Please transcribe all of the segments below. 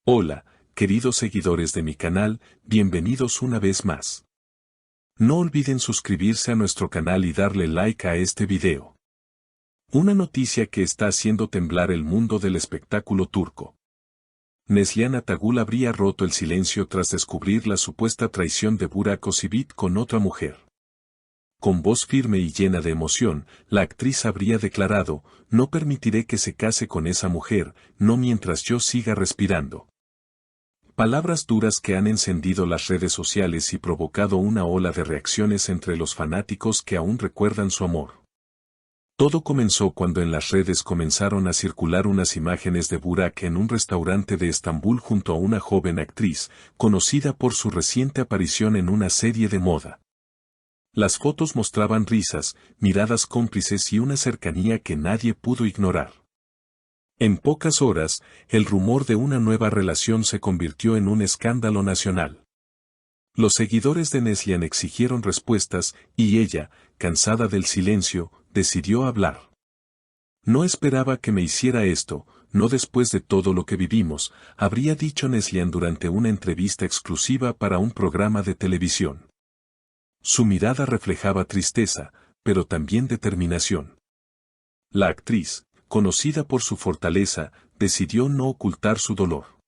Hola, queridos seguidores de mi canal, bienvenidos una vez más. No olviden suscribirse a nuestro canal y darle like a este video. Una noticia que está haciendo temblar el mundo del espectáculo turco. Neslihan Atagul habría roto el silencio tras descubrir la supuesta traición de Burak Özçivit con otra mujer. Con voz firme y llena de emoción, la actriz habría declarado: "No permitiré que se case con esa mujer, no mientras yo siga respirando". Palabras duras que han encendido las redes sociales y provocado una ola de reacciones entre los fanáticos que aún recuerdan su amor. Todo comenzó cuando en las redes comenzaron a circular unas imágenes de Burak en un restaurante de Estambul junto a una joven actriz, conocida por su reciente aparición en una serie de moda. Las fotos mostraban risas, miradas cómplices y una cercanía que nadie pudo ignorar. En pocas horas, el rumor de una nueva relación se convirtió en un escándalo nacional. Los seguidores de Neslihan exigieron respuestas, y ella, cansada del silencio, decidió hablar. "No esperaba que me hiciera esto, no después de todo lo que vivimos", habría dicho Neslihan durante una entrevista exclusiva para un programa de televisión. Su mirada reflejaba tristeza, pero también determinación. La actriz, conocida por su fortaleza, decidió no ocultar su dolor.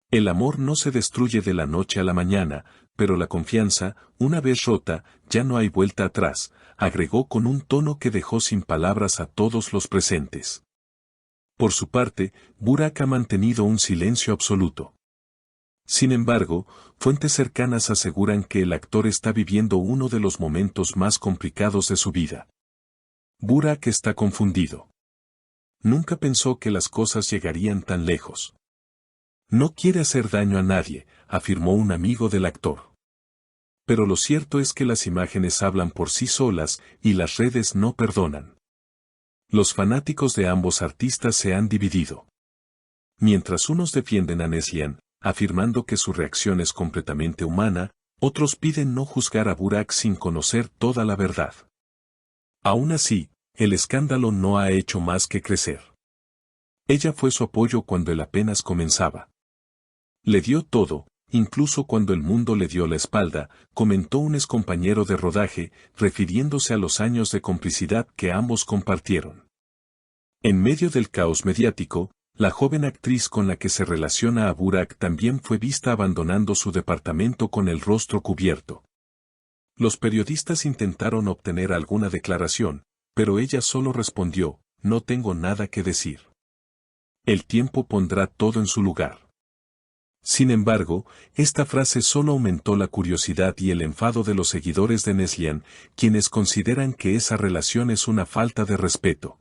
El amor no se destruye de la noche a la mañana, pero la confianza, una vez rota, ya no hay vuelta atrás, agregó con un tono que dejó sin palabras a todos los presentes. Por su parte, Burak ha mantenido un silencio absoluto. Sin embargo, fuentes cercanas aseguran que el actor está viviendo uno de los momentos más complicados de su vida. Burak está confundido. Nunca pensó que las cosas llegarían tan lejos. No quiere hacer daño a nadie, afirmó un amigo del actor. Pero lo cierto es que las imágenes hablan por sí solas y las redes no perdonan. Los fanáticos de ambos artistas se han dividido. Mientras unos defienden a Neslihan, afirmando que su reacción es completamente humana, otros piden no juzgar a Burak sin conocer toda la verdad. Aún así, el escándalo no ha hecho más que crecer. Ella fue su apoyo cuando él apenas comenzaba. Le dio todo, incluso cuando el mundo le dio la espalda, comentó un excompañero de rodaje, refiriéndose a los años de complicidad que ambos compartieron. En medio del caos mediático, la joven actriz con la que se relaciona a Burak también fue vista abandonando su departamento con el rostro cubierto. Los periodistas intentaron obtener alguna declaración, pero ella solo respondió: "No tengo nada que decir. El tiempo pondrá todo en su lugar". Sin embargo, esta frase solo aumentó la curiosidad y el enfado de los seguidores de Neslihan, quienes consideran que esa relación es una falta de respeto.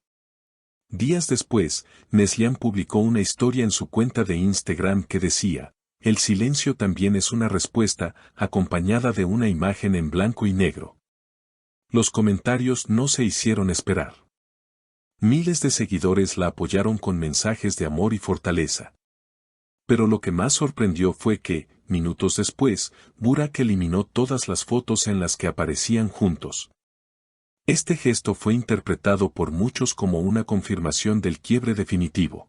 Días después, Neslihan publicó una historia en su cuenta de Instagram que decía: "El silencio también es una respuesta", acompañada de una imagen en blanco y negro. Los comentarios no se hicieron esperar. Miles de seguidores la apoyaron con mensajes de amor y fortaleza. Pero lo que más sorprendió fue que, minutos después, Burak eliminó todas las fotos en las que aparecían juntos. Este gesto fue interpretado por muchos como una confirmación del quiebre definitivo.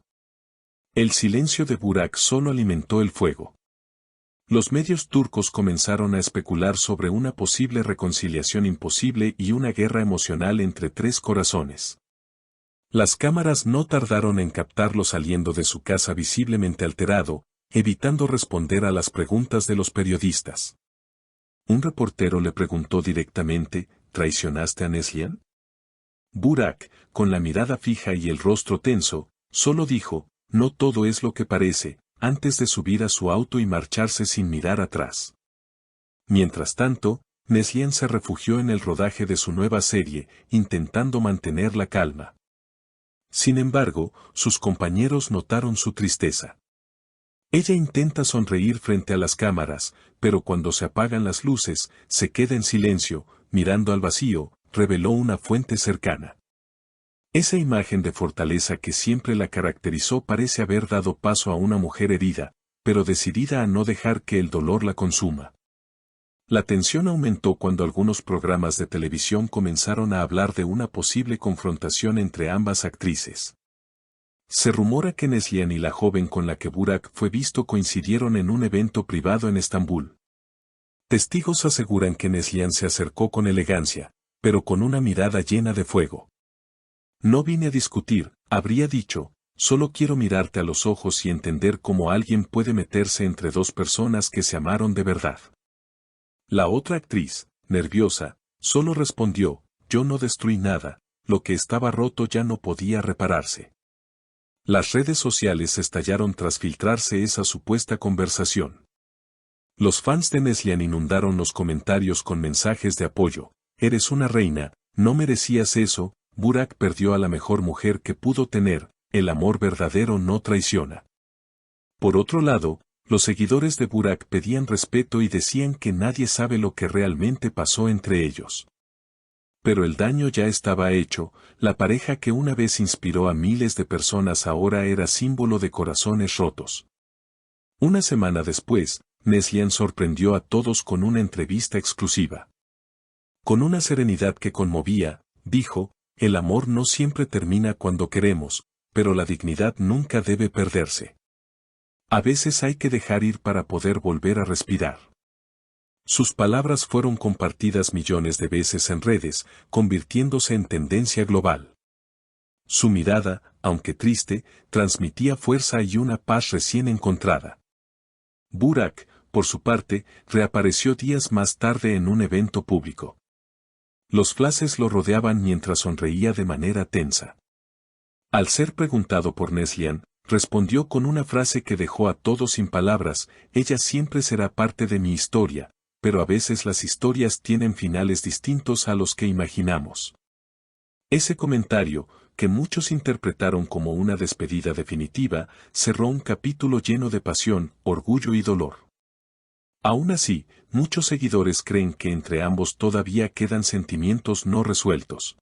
El silencio de Burak solo alimentó el fuego. Los medios turcos comenzaron a especular sobre una posible reconciliación imposible y una guerra emocional entre tres corazones. Las cámaras no tardaron en captarlo saliendo de su casa visiblemente alterado, evitando responder a las preguntas de los periodistas. Un reportero le preguntó directamente: "¿Traicionaste a Neslihan?". Burak, con la mirada fija y el rostro tenso, solo dijo: "No todo es lo que parece", antes de subir a su auto y marcharse sin mirar atrás. Mientras tanto, Neslihan se refugió en el rodaje de su nueva serie, intentando mantener la calma. Sin embargo, sus compañeros notaron su tristeza. Ella intenta sonreír frente a las cámaras, pero cuando se apagan las luces, se queda en silencio, mirando al vacío, reveló una fuente cercana. Esa imagen de fortaleza que siempre la caracterizó parece haber dado paso a una mujer herida, pero decidida a no dejar que el dolor la consuma. La tensión aumentó cuando algunos programas de televisión comenzaron a hablar de una posible confrontación entre ambas actrices. Se rumora que Neslihan y la joven con la que Burak fue visto coincidieron en un evento privado en Estambul. Testigos aseguran que Neslihan se acercó con elegancia, pero con una mirada llena de fuego. No vine a discutir, habría dicho, solo quiero mirarte a los ojos y entender cómo alguien puede meterse entre dos personas que se amaron de verdad. La otra actriz, nerviosa, solo respondió, yo no destruí nada, lo que estaba roto ya no podía repararse. Las redes sociales estallaron tras filtrarse esa supuesta conversación. Los fans de Neslihan inundaron los comentarios con mensajes de apoyo, eres una reina, no merecías eso, Burak perdió a la mejor mujer que pudo tener, el amor verdadero no traiciona. Por otro lado, los seguidores de Burak pedían respeto y decían que nadie sabe lo que realmente pasó entre ellos. Pero el daño ya estaba hecho, la pareja que una vez inspiró a miles de personas ahora era símbolo de corazones rotos. Una semana después, Neslihan sorprendió a todos con una entrevista exclusiva. Con una serenidad que conmovía, dijo, el amor no siempre termina cuando queremos, pero la dignidad nunca debe perderse. A veces hay que dejar ir para poder volver a respirar. Sus palabras fueron compartidas millones de veces en redes, convirtiéndose en tendencia global. Su mirada, aunque triste, transmitía fuerza y una paz recién encontrada. Burak, por su parte, reapareció días más tarde en un evento público. Los flashes lo rodeaban mientras sonreía de manera tensa. Al ser preguntado por Neslihan, respondió con una frase que dejó a todos sin palabras, ella siempre será parte de mi historia, pero a veces las historias tienen finales distintos a los que imaginamos. Ese comentario, que muchos interpretaron como una despedida definitiva, cerró un capítulo lleno de pasión, orgullo y dolor. Aún así, muchos seguidores creen que entre ambos todavía quedan sentimientos no resueltos.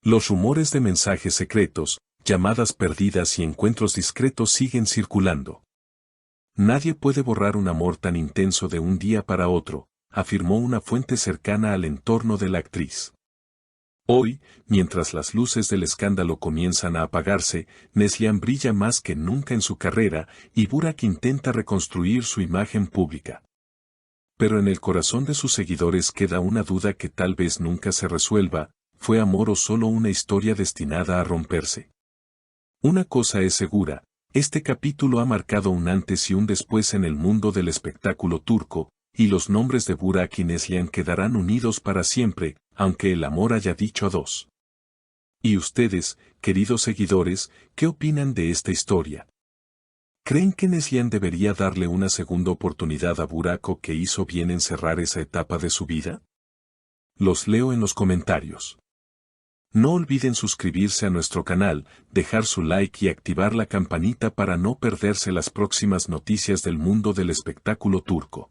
Los rumores de mensajes secretos, llamadas perdidas y encuentros discretos siguen circulando. Nadie puede borrar un amor tan intenso de un día para otro, afirmó una fuente cercana al entorno de la actriz. Hoy, mientras las luces del escándalo comienzan a apagarse, Neslihan brilla más que nunca en su carrera y Burak intenta reconstruir su imagen pública. Pero en el corazón de sus seguidores queda una duda que tal vez nunca se resuelva, ¿fue amor o solo una historia destinada a romperse? Una cosa es segura, este capítulo ha marcado un antes y un después en el mundo del espectáculo turco, y los nombres de Burak y Neslihan quedarán unidos para siempre, aunque el amor haya dicho adiós. ¿Y ustedes, queridos seguidores, qué opinan de esta historia? ¿Creen que Neslihan debería darle una segunda oportunidad a Burak o que hizo bien en cerrar esa etapa de su vida? Los leo en los comentarios. No olviden suscribirse a nuestro canal, dejar su like y activar la campanita para no perderse las próximas noticias del mundo del espectáculo turco.